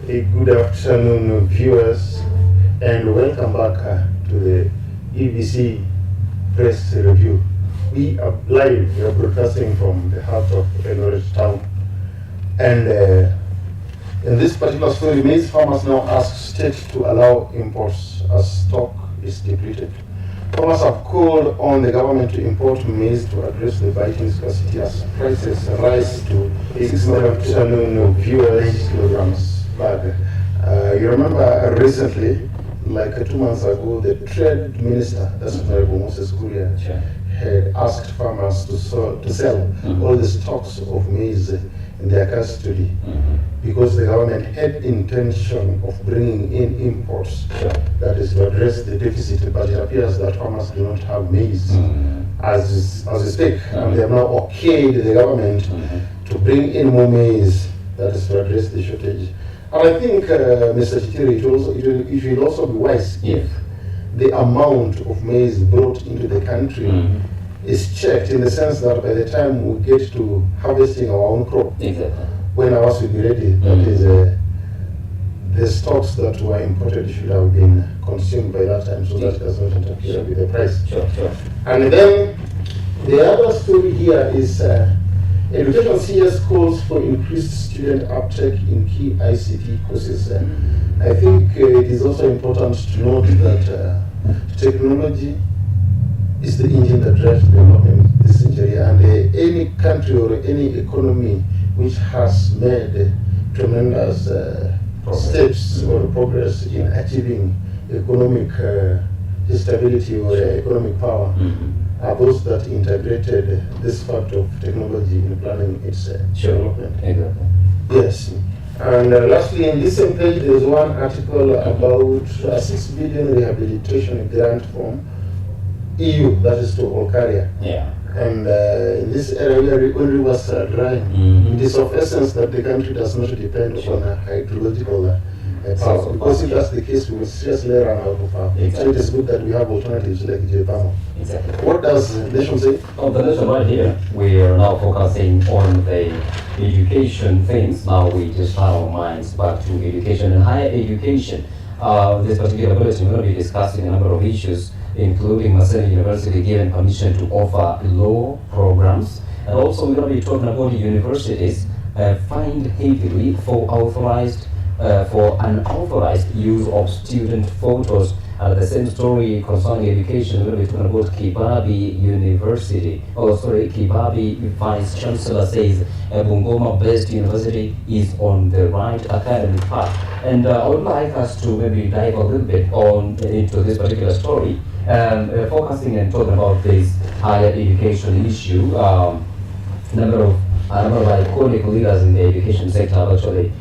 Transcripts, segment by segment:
A good afternoon, viewers, and welcome back to the EBC Press Review. We are live, we are broadcasting from the heart of Eldoret town. And in this particular story, maize farmers now ask state to allow imports as stock is depleted. Farmers have called on the government to import maize to address the biting scarcity as prices rise to 6 million viewers kilograms bag. You remember recently, like 2 months ago, the trade minister, that's Honorable Moses Kuria, had asked farmers to sell all the stocks of maize in their custody because the government had intention of bringing in imports, that is to address the deficit, but it appears that farmers do not have maize as we speak, and they have now okayed the government to bring in more maize, that is to address the shortage. And I think, Mr. Chitiri, it will also be wise if the amount of maize brought into the country is checked, in the sense that by the time we get to harvesting our own crop, when ours will be ready, that is, the stocks that were imported should have been consumed by that time, so that it does not interfere with the price. And then the other story here is Education CS calls for increased student uptake in key ICT courses. I think it is also important to note that technology is the engine that drives development in this century, and any country or any economy which has made tremendous steps or progress in achieving economic stability or economic power are those that integrated this fact of technology in planning its development. Yes. And lastly, in this same page, there's one article about a 6 billion rehabilitation grant from EU, that is to Bulgaria. And in this area when rivers are dry, it is of essence that the country does not depend on a hydrological power, because if that's the case, we will seriously run out of power. So it is good that we have alternatives like geothermal. What does the nation say? Oh, the nation right here, we are now focusing on the education things. Now we just turn our minds back to education and higher education. This particular bulletin, we're going to be discussing a number of issues, including Maseno University given permission to offer law programs. And also we're going to be talking about universities fined heavily for unauthorized use of student photos. The same story concerning education, we're going to be talking about Kibabi University. Kibabi Vice Chancellor says Bungoma-based university is on the right academic path. And I would like us to maybe dive a little bit into this particular story, focusing and talking about this higher education issue. A number of iconic leaders in the education sector have actually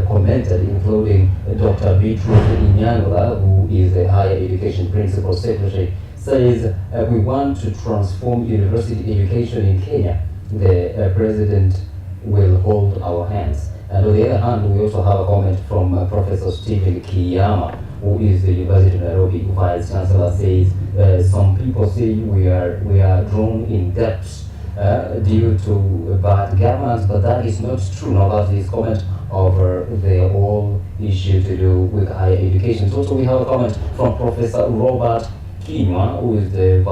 commented, including Dr. Beatrice Inyangula, who is the Higher Education Principal Secretary, says we want to transform university education in Kenya. The President will hold our hands. And on the other hand, we also have a comment from Professor Stephen Kiyama, who is the University of Nairobi Vice Chancellor, says some people say we are drawn in depth due to bad governance, but that is not true. Now that is comment over the whole issue to do with higher education. So also we have a comment from Professor Robert Kinywa, who is the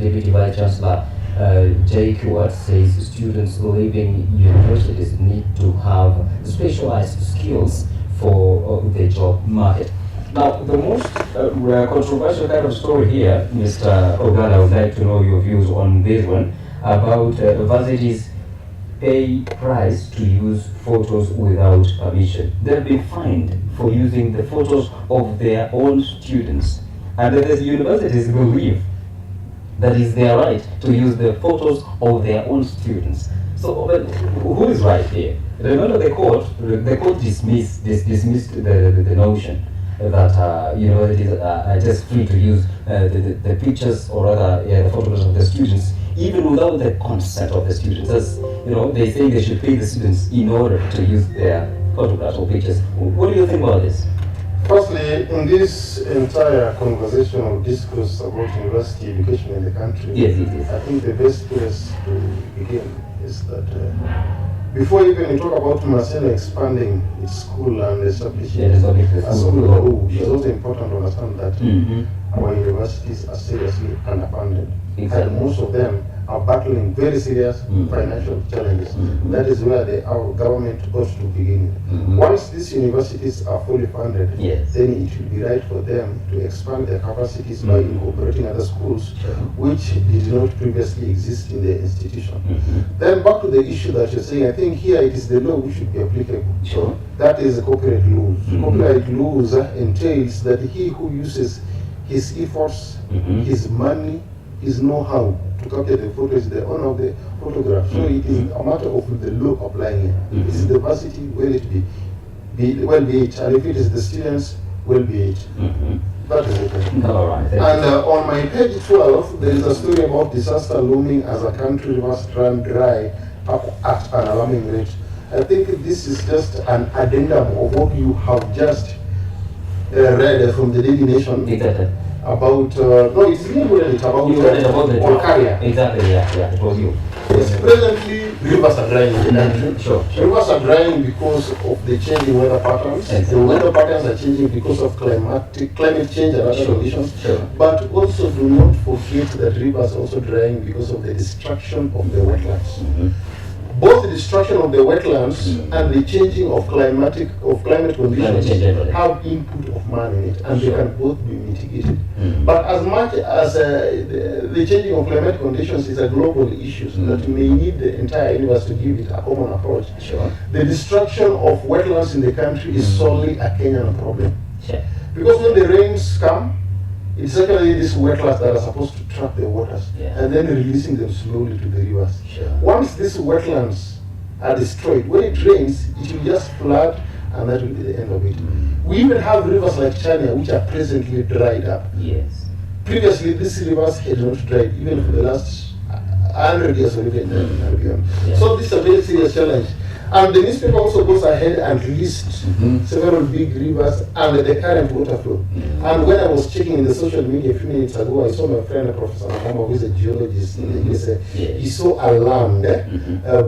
Deputy Vice Chancellor. JQuat says students leaving universities need to have specialized skills for the job market. Now, the most controversial kind of story here, Mr. Ogana, I would like to know your views on this one, about universities pay price to use photos without permission. They've been fined for using the photos of their own students. And the universities believe that is their right to use the photos of their own students. So who is right here? Remember the court dismissed the notion that universities are just free to use the pictures or rather the photographs of the students even without the consent of the students. As they say they should pay the students in order to use their photographs or pictures. What do you think about this? Firstly, in this entire conversation or discourse about university education in the country, yes. I think the best place to begin is that Before even we talk about Maseno expanding its school and establishing a school Sure. it's also important to understand that our universities are seriously underfunded. Exactly. And most of them are battling very serious financial challenges. That is where our government ought to begin. Once these universities are fully funded, Yes. then it will be right for them to expand their capacities by incorporating other schools which did not previously exist in the institution. Then back to the issue that you're saying, I think here it is the law which should be applicable. Sure. That is the copyright laws. Copyright laws entails that he who uses his efforts, his money, his know-how to capture the photo is the owner of the photograph. So it is a matter of the law applying it. If it is the varsity, will it be it, and if it is the students, will be it. That is it. All right. And on my page 12, there is a story about disaster looming as a country rivers run dry up at an alarming rate. I think this is just an addendum of what you have just read from the Daily Nation. Exactly. About no, it's not really about Olkaria. Exactly, yeah, it was you. Yes, presently rivers are drying in the country. Sure. Rivers are drying because of the changing weather patterns. Exactly. The weather patterns are changing because of climate change and other conditions. Sure. But also do not forget that rivers are also drying because of the destruction of the wetlands. Both the destruction of the wetlands and the changing of climate conditions have input of man in it, and they can both be mitigated. But as much as the changing of climate conditions is a global issue that may need the entire universe to give it a common approach, the destruction of wetlands in the country is solely a Kenyan problem. Because when the rains come, it's actually these wetlands that are supposed to trap the waters and then releasing them slowly to the rivers. Once these wetlands are destroyed, when it rains, it will just flood and that will be the end of it. We even have rivers like Chania which are presently dried up. Yes. Previously, these rivers had not dried even for the last 100 years or even beyond. So this is a very serious challenge. And the newspaper also goes ahead and lists several big rivers and the current water flow. And when I was checking in the social media a few minutes ago, I saw my friend Professor Mahama, who is a geologist in the USA. He's so alarmed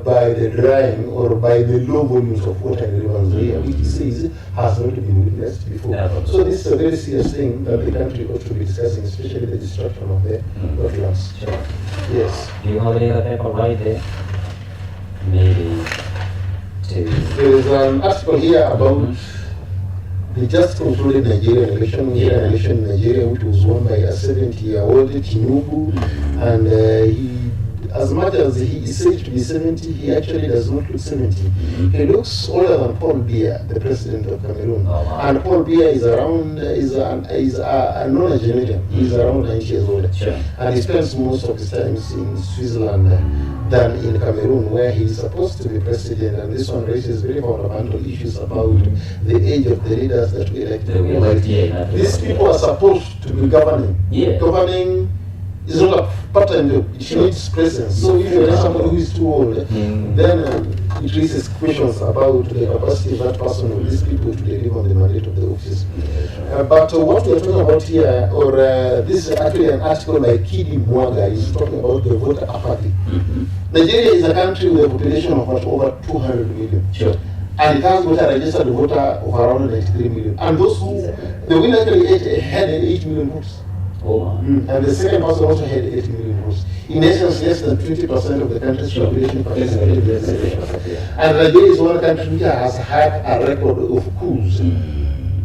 by the drying or by the low volumes of water in rivers here, which he says has not been witnessed before. So this is a very serious thing that the country ought to be discussing, especially the destruction of the wetlands. Yes. Do you have any other paper right there? Maybe. There is an article here about the just concluded Nigerian election. We had an election in Nigeria which was won by a 70-year-old Tinubu, and he, as much as he is said to be 70, he actually does not look 70. He looks older than Paul Biya, the president of Cameroon. And Paul Biya is around, is a non-Nigerian. He is around 90 years old. And he spends most of his time in Switzerland than in Cameroon, where he is supposed to be president. And this one raises very fundamental issues about the age of the leaders that we elect. These people are supposed to be governing. Governing is not a part-time job. It needs presence. So if you are somebody who is too old, then it raises questions about the capacity of that person or these people to deliver on the mandate of the office. But what we are talking about here, or this is actually an article by Kidi Mwaga, is talking about the voter apathy. Nigeria is a country with a population of over 200 million. And it has got a registered voter of around 93 million. And those who, the winner actually had 8 million votes. And the second person also had 8 million votes. In essence, less than 20% of the country's population participated in this election. And Nigeria is one country which has had a record of coups.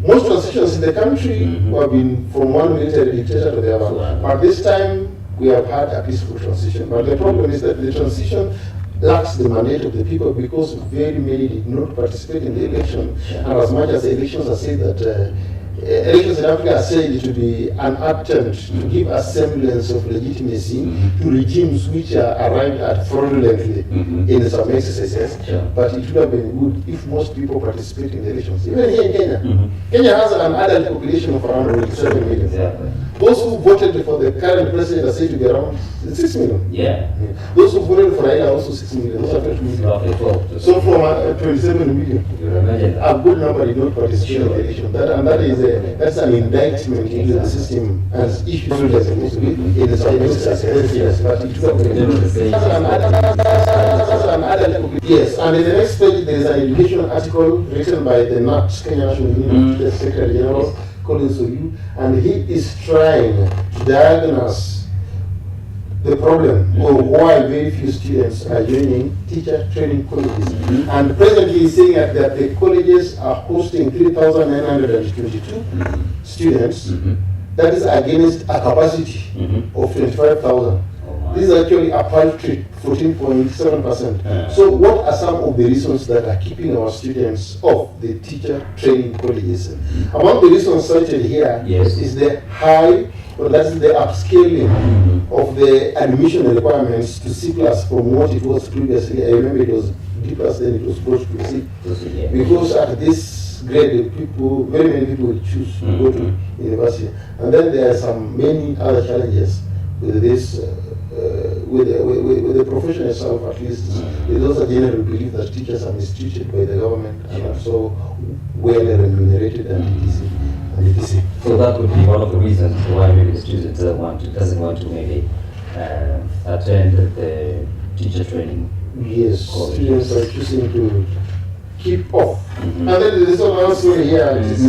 Most transitions in the country have been from one military dictator to the other. But this time, we have had a peaceful transition. But the problem is that the transition lacks the mandate of the people because very many did not participate in the election. And as much as the elections are said that elections in Africa are said to be an attempt to give a semblance of legitimacy to regimes which are arrived at fraudulently in some exercises. But it would have been good if most people participate in the elections. Even here in Kenya, Kenya has an adult population of around 7 million. Those who voted for the current president are said to be around 6 million. Yeah. Those who voted for Raila are also 6 million. Those are 20 million. Roughly 12. So from 27 million, You imagine that. a good number did not participate in the election. That's an indictment into the system as issues are supposed to be in the Chinese society. But it took yes, and in the next page there is an education article written by the NAT, Kenya National Union, the Secretary General, Collins Oyu, and he is trying to diagnose the problem of why very few students are joining teacher training colleges. And presently he's saying that the colleges are hosting 3,922 students. That is against a capacity of 25,000. This is actually a paltry 14.7%. So what are some of the reasons that are keeping our students off the teacher training colleges? Among the reasons cited here is the high, or that's the upscaling of the admission requirements to C+ from what it was previously. I remember it was D+, then it was brought to C. Because at this grade, very many people choose to go to university. And then there are many other challenges with this. With the profession itself, at least, there's also a general belief that teachers are mistreated by the government and are so well remunerated and etc. So that would be one of the reasons why maybe the student doesn't want to maybe attend the teacher training. Yes, students are choosing to keep off. And then there's another story here. It's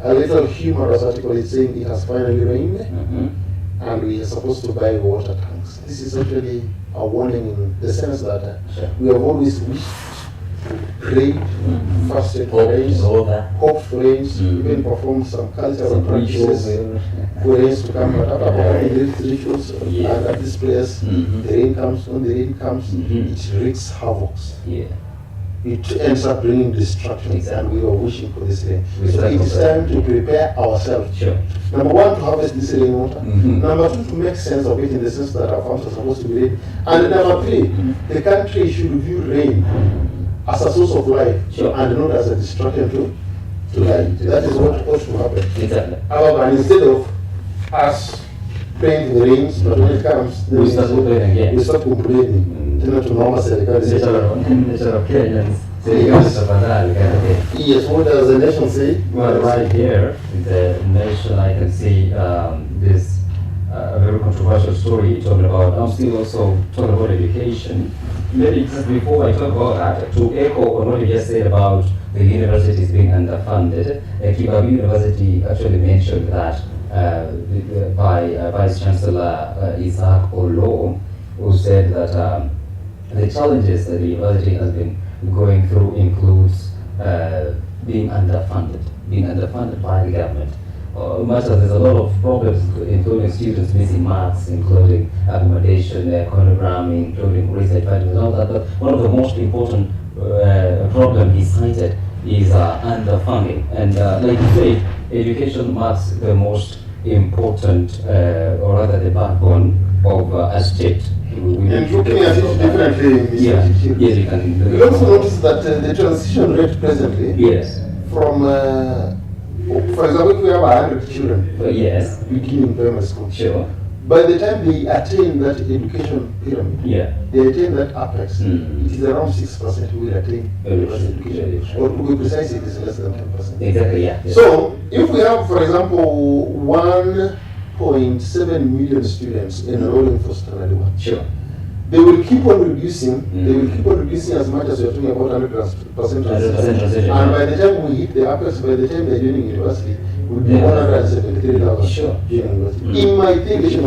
a little humorous article. It's saying it has finally rained. And we are supposed to buy water tanks. This is actually a warning in the sense that we have always wished to pray, fasted for rains, hoped for rains, even performed some cultural practices for rains to come. But after performing these rituals and at this place, the rain comes. When the rain comes, it wreaks havoc. It ends up bringing destruction, and we are wishing for this rain. So it is time to prepare ourselves. Number one, to harvest this rainwater. Number two, to make sense of it in the sense that our farms are supposed to be rain. And number three, the country should view rain as a source of life and not as a distraction to life. That is what ought to happen. However, instead of us praying for the rains, but when it comes, we start complaining again. We start complaining. Nature of Kenyans. Yes, what does the nation say? Well, right here, the nation, I can see this very controversial story talking about, I'm still also talking about education. Maybe just before I talk about that, to echo on what you just said about the universities being underfunded, Kibabi University actually mentioned that by Vice Chancellor Isaac Olo, who said that the challenges that the university has been going through includes being underfunded by the government. Much as there's a lot of problems, including students missing marks, including accommodation, chronogramming, including research funding and all that. But one of the most important problem he cited is underfunding. And like you said, education marks the most important, or rather the backbone of a state. And looking at it differently, you can. We also notice that the transition rate presently from, for example, if we have 100 children beginning primary school, by the time they attain that education pyramid, they attain that apex, it is around 6% who will attain university education. Or to be precise, it is less than 10%. Exactly, So, if we have, for example, 1.7 million students enrolling for standard 1, they will keep on reducing. They will keep on reducing as much as you're talking about 100% transition. And by the time we hit the apex, by the time they're joining university, will be 173,000 university. In my thinking,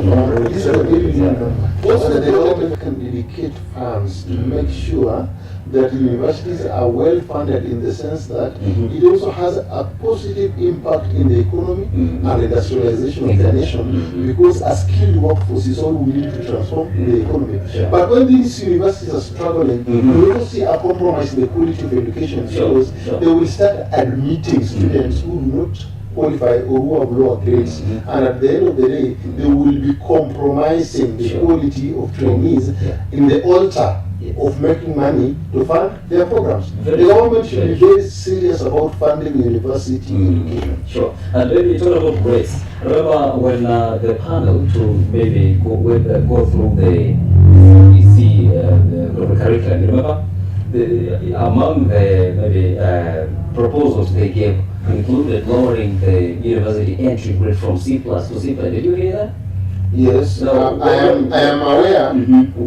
this is a very big number. Also, the government can dedicate funds to make sure that universities are well funded in the sense that it also has a positive impact in the economy and industrialization of the nation, because a skilled workforce is all we need to transform the economy. But when these universities are struggling, we also see a compromise in the quality of education, because they will start admitting students who do not qualify or who have lower grades, and at the end of the day, they will be compromising the quality of trainees in the altar of making money to fund their programs. Very The government should very be very serious about funding university education. Sure. And maybe talk about grades. Remember when the panel to maybe go through the EC the curriculum, remember? Among the maybe proposals they gave included lowering the university entry grade from C plus to C plus. Did you hear that? Yes, No, I am aware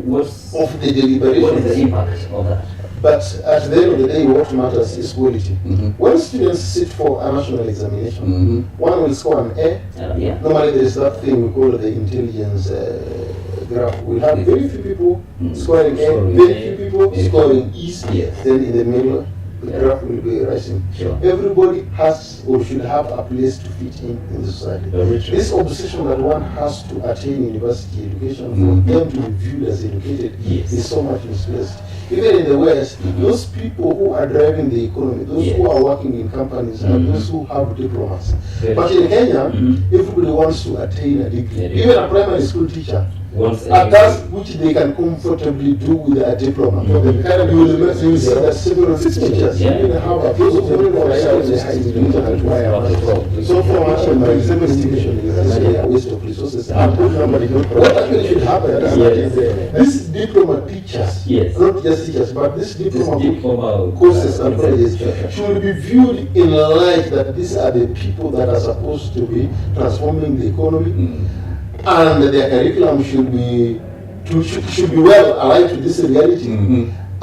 What's of the what is the deliberations. impact of that? But at the end of the day, what matters is quality. Mhm. When students sit for a national examination, one will score an A. Yeah. Normally, there is that thing we call the intelligence graph. We have very few people scoring A, Scoring very A, few people very scoring E's. Yes. Then in the middle, the Yeah. graph will be rising. Sure. Everybody has or should have a place to fit in the society. Very true. This obsession that one has to attain university education for Mhm. them to be viewed as educated Yes. is so much misplaced. Even in the West, those people who are driving the economy, those who Yes. are working in companies, are those who have diplomas. Very But in Kenya, Mhm. everybody wants to attain a degree. A degree. Even a primary school teacher, Once a task which they can comfortably do with a diploma. You will see that several teachers Yeah. even have a protocol for themselves in high education and requirements. So for much of my several institution is actually a waste of resources. And what actually should happen is that these diploma teachers, Yes. not just teachers, but this this diploma diploma courses and colleges should be viewed in light that these are the people that are supposed to be transforming the economy, and their curriculum should be well aligned to this reality.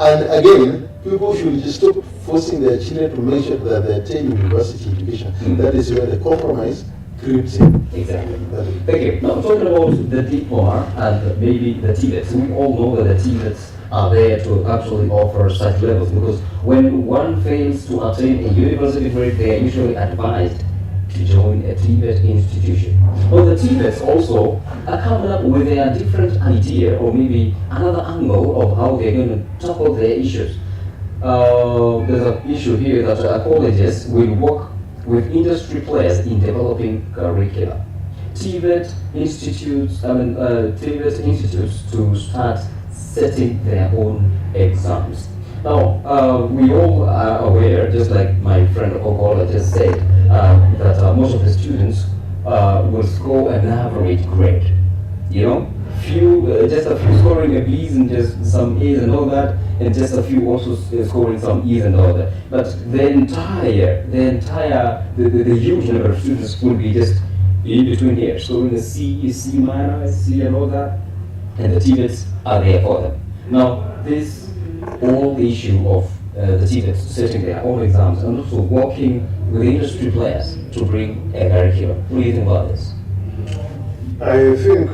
And again, people should just stop forcing their children to make sure that they attain university education. That is where the compromise creeps in. Exactly. Thank you. Now, talking about the diploma and maybe the TVETs, we all know that the TVETs are there to actually offer such levels, because when one fails to attain a university grade, they are usually advised to join a TVET institution. Well, the TVETs also are coming up with a different idea or maybe another angle of how they're going to tackle their issues. There's an issue here that colleges will work with industry players in developing curricula. TVET institutes to start setting their own exams. Now, we all are aware, just like my friend Ogola just said, that most of the students will score an average grade. You know, just a few scoring a B's and just some A's and all that, and just a few also scoring some E's and all that. But the huge number of students will be just in between here, scoring a C, C minor, C and all that, and the TVETs are there for them. Now, this whole issue of the TVETs setting their own exams and also working with industry players to bring a curriculum. What do you think about this? I think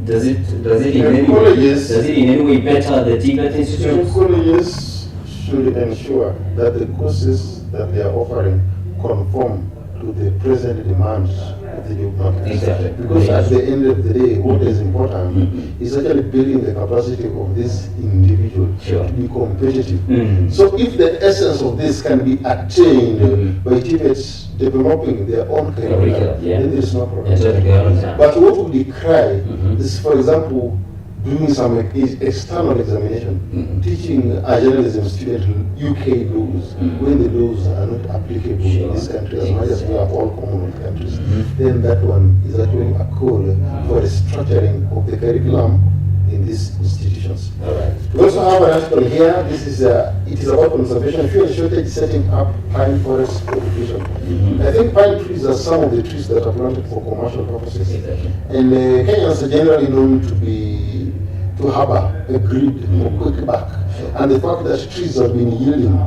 Does it colleges- in any way better the TVET institutions? colleges should ensure that the courses that they are offering conform to the present demands of the job market. Exactly. Because at the end of the day, what is important is actually building the capacity of this individual Sure. to be competitive. Mm. So if the essence of this can be attained by TVETs developing their own curriculum, Curriculum, yeah. then there is no problem. And setting their own exam. But what would decry Mhm. is, for example, doing some external examination, Mhm. teaching a journalism student UK laws, when the laws are not applicable Sure. in this country as much as we are all Commonwealth countries, Mhm. then that one is actually a call for the structuring of the curriculum in these institutions. All right. We also have an article here. This is it is about conservation. Fuel shortage setting up pine forests for education. Mhm. I think pine trees are some of the trees that are planted for commercial purposes. Exactly. And Kenyans are generally known to harbor a greed for quick back. And the fact that trees have been yielding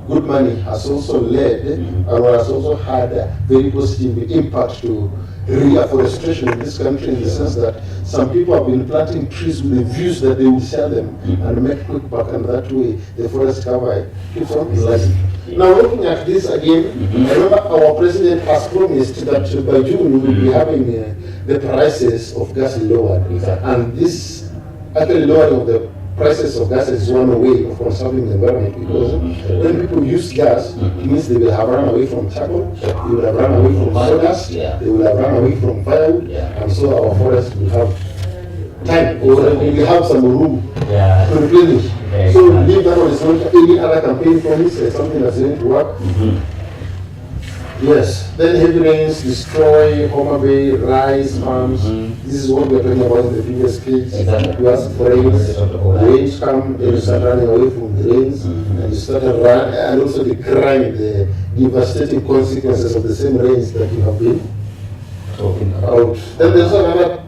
good money has also led and has also had a very positive impact to reforestation in this country, in the sense that some people have been planting trees with the views that they will sell them and make quick back, and that way the forest cover keeps on rising. Now, looking at this again, I remember our president has promised that by June we will be having the prices of gas lowered. Exactly. And this actually lowering of the prices of gas is one way of conserving the environment, because when people use gas, it means they will have run away from charcoal, they will have run away from sawdust, Yeah. they will have run away from firewood, Yeah. and so our forests will have time, or we have some room Yeah. to replenish. Exactly. So we leave that one is not any other campaign promise, something that's going to work. Yes. Then heavy rains destroy Homa Bay rice farms. This is what we were talking about in the previous case. Exactly. You ask for rains, the rains come, then you start running away from the rains, and you start running, and also the crime, the devastating consequences of the same rains that you have been Talking out. Then there's another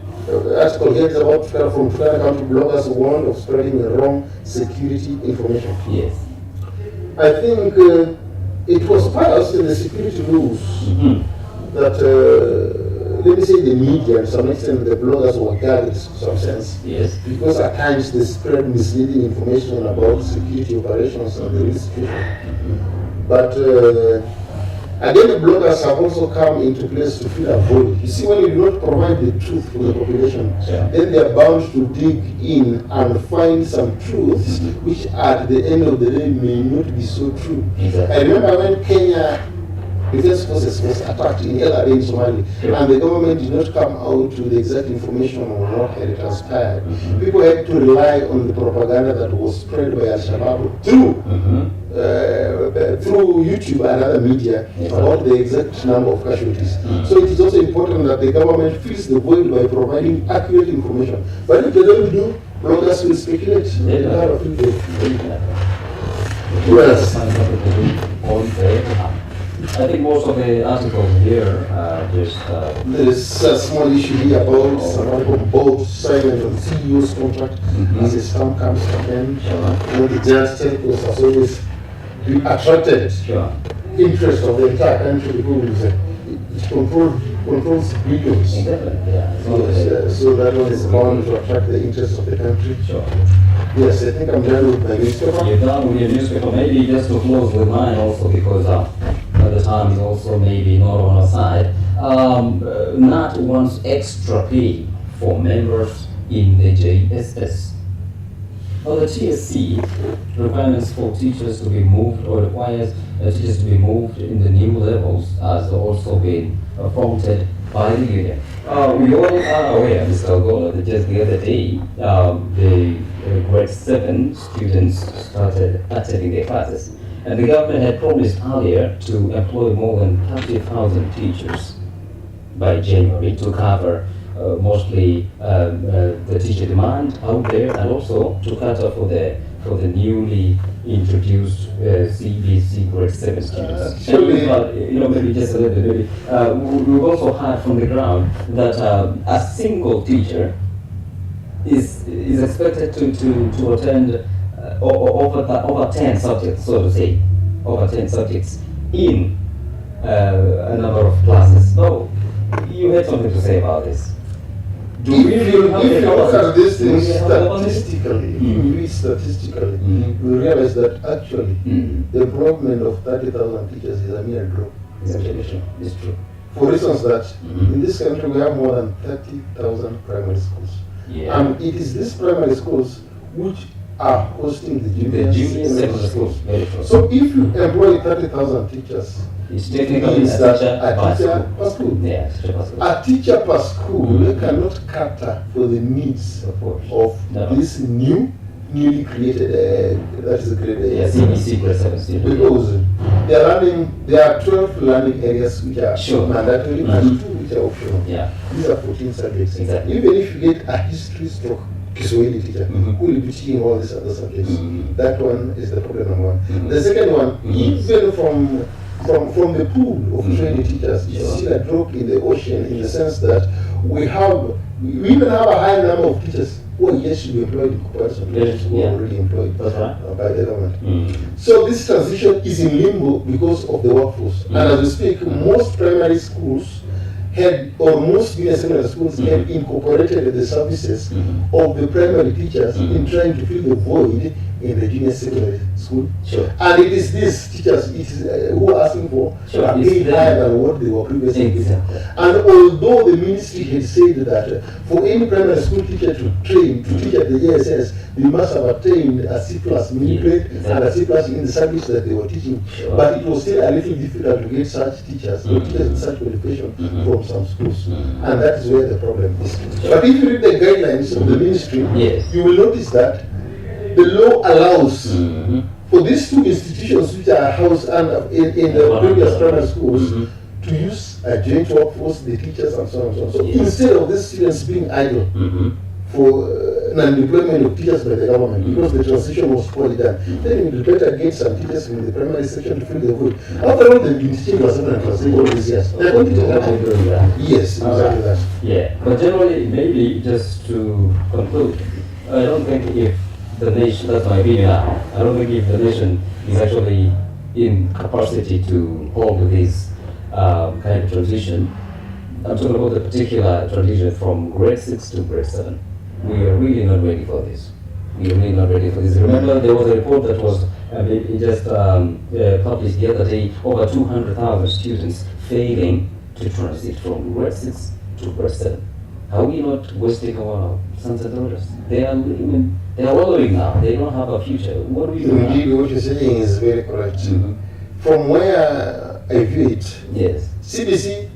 article here about from Turkana County bloggers warned of spreading wrong security information. Yes. I think it was passed in the security rules that, let me say, the media, and to some extent the bloggers were guarded to some sense. Yes. Because at times they spread misleading information about security operations and the risk situation. But again, the bloggers have also come into place to fill a void. You see, when you do not provide the truth for the population, then they are bound to dig in and find some truths which at the end of the day may not be so true. Exactly. I remember when Kenya Defense Forces was attacked in LRA in Somalia, and the government did not come out with the exact information on what had transpired. People had to rely on the propaganda that was spread by Al-Shabaab through YouTube and other media about the exact number of casualties. So it is also important that the government fills the void by providing accurate information. But if they don't do, bloggers will speculate. Yes. I think most of the articles here just. There is a small issue here about some article both silent on CEO's contract as his term comes to an end. The judge telcos has always attracted interest of the entire country because it controls billions. So that one is bound to attract the interest of the country. Yes, I think I'm done with my newspaper. You're done with your newspaper. Maybe just to close with mine also, because the time is also maybe not on our side. NAT wants extra pay for members in the JSS. Well, the TSC requirements for teachers to be moved, or requires teachers to be moved in the new levels, has also been prompted by the union. We all are aware, Mr. Ogola, that just the other day, the grade 7 students started attending their classes. And the government had promised earlier to employ more than 30,000 teachers by January to cover mostly the teacher demand out there, and also to cater for the newly introduced CBC grade 7 students. Maybe just a little bit. We've also heard from the ground that a single teacher is expected to attend over 10 subjects, so to say, over 10 subjects in a number of classes. So, you had something to say about this. If you look at this thing statistically, you realize that actually the problem of 30,000 teachers is a mere drop. It's true. For instance, that in this country we have more than 30,000 primary schools. And it is these primary schools which are hosting the junior secondary schools. So if you employ 30,000 teachers, it's technically a teacher per school. Yeah, a teacher per school cannot cater for the needs of this newly created, that is grade CBC grade 7 students. Because there are 12 learning areas which are mandatory and 2 which are optional. These are 14 subjects. Exactly. Even if you get a history stroke Kiswahili teacher who will be teaching all these other subjects, that one is the problem number one. The second one, even from the pool of trained teachers, you see a drop in the ocean, in the sense that we even have a high number of teachers who are yet to be employed in comparison to those who are already employed by the government. So this transition is in limbo because of the workforce. And as we speak, most primary schools most junior secondary schools have incorporated the services of the primary teachers in trying to fill the void in the junior secondary school. And it is these teachers who are asking for a pay higher than what they were previously getting. And although the ministry had said that for any primary school teacher to train to teach at the JSS, they must have attained a C+ mini grade and a C+ in the subjects that they were teaching. But it was still a little difficult to get such teachers, or teachers with such qualification from some schools, and that is where the problem is. But if you read the guidelines of the ministry, Yes. you will notice that the law allows for these two institutions which are housed under in the previous primary schools to use a joint workforce, the teachers and so on and so on. So instead of these students being idle for non-deployment of teachers by the government because the transition was poorly done, then we will better get some teachers in the primary section to fill the void. After all, they've been teaching transition and translation all these years. They're going to take that time. Yes, exactly that. Yeah, but generally, maybe just to conclude, I don't think if the nation, that's my opinion now, I don't think if the nation is actually in capacity to hold this kind of transition, I'm talking about the particular transition from grade 6 to grade 7. We are really not ready for this. We are really not ready for this. Remember, there was a report that was just published the other day, over 200,000 students failing to transit from grade 6 to grade 7. Are we not wasting our sons and daughters? They are wallowing now. They don't have a future. What do we do Indeed, now? what you're saying is very correct. From where I view it, Yes. CBC